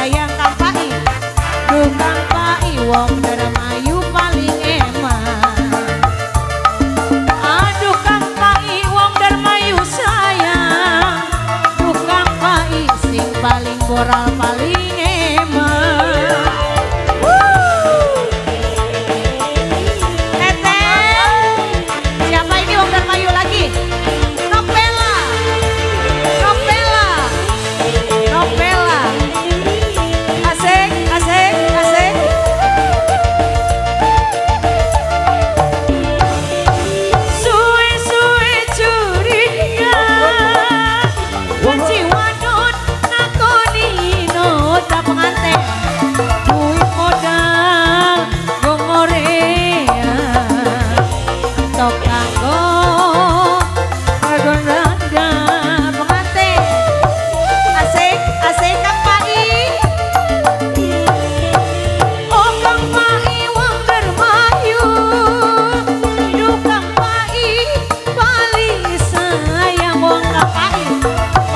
sayang Kang Pai. Duh Kang Pai wong Darmayu paling eman. Aduh Kang Pai wong Darmayu sayang. Duh Kang Pai sing paling moral paling eman. Siapa ini wong Darmayu lagi? Novela. Asik, asik, asik. Suwe-suwe curiga, kunci wadon nakoni nota pengantin. Duit modal gomorea, tok kanggo wadon randa pengantin. Asik, asik Kang Pai. Oh Kang Pai wong Darmayu. Duh Kang Pai paling sayang wong Kang Pai.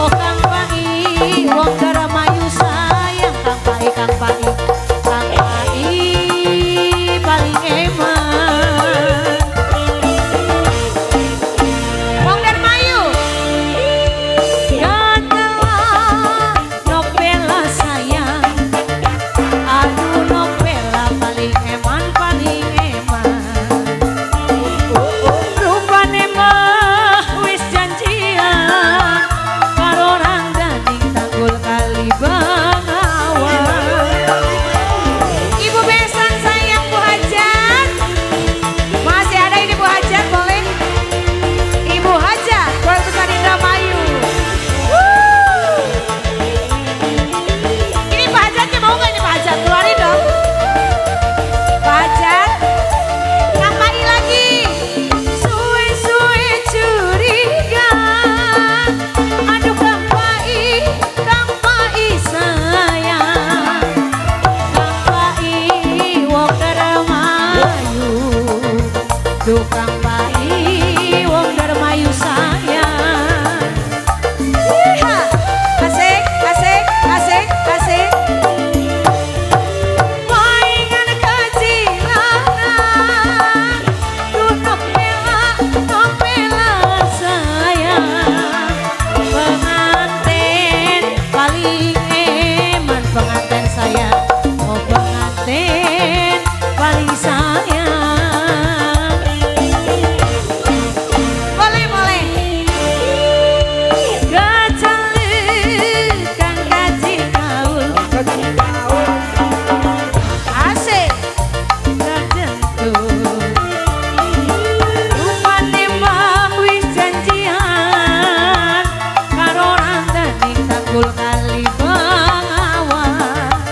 Oh Kang Pai wong Darmayu sayang Kang Pai, Kang Pai. Kang Pai paling eman. Wong Darmayu. Gatelah Novela sayang. Aduh Novela paling eman, paling eman. Rupane mah wis janjian karo Rangganing Tanggul Kali Bengawan. Ibu besan sayang Bu Hajat. Masih ada ini Bu Hajat, boleh? Ibu Hajat, keluarga besar Indramayu. Ini Pak Hajatnya mau nggak ini Pak Hajat? Keluarin dong. Pak Hajat. Kang Pai lagi. Suwe-suwe curiga. Aduh Kang Pai sayang. Kang Pai wong Darmayu. Duh Kang Pai wong Darmayu sayang. Iha. Asik, asik, asik, asik. Maingan kejilanan. Duh Novela sayang. Pengantin paling eman, pengantin sayang. Oh pengantin paling sayang. Boleh, boleh. Gacalekan gaji kaul. Asik. Terjentuh. Rupane mah wis janjian karo Rangganing Tanggul Kali Bengawan.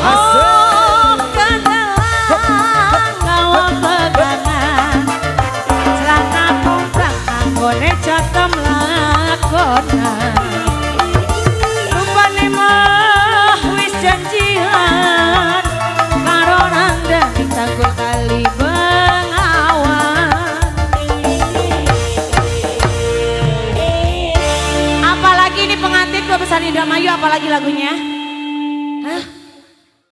Oh kendalang ngawang pegangan, celana kumprang anggone catem lakonan. Rupane mah wis janjian karo Rangganing Tanggul Kali Bengawan. Apalagi ini pengantin keluarga besar Indramayu, apalagi lagunya?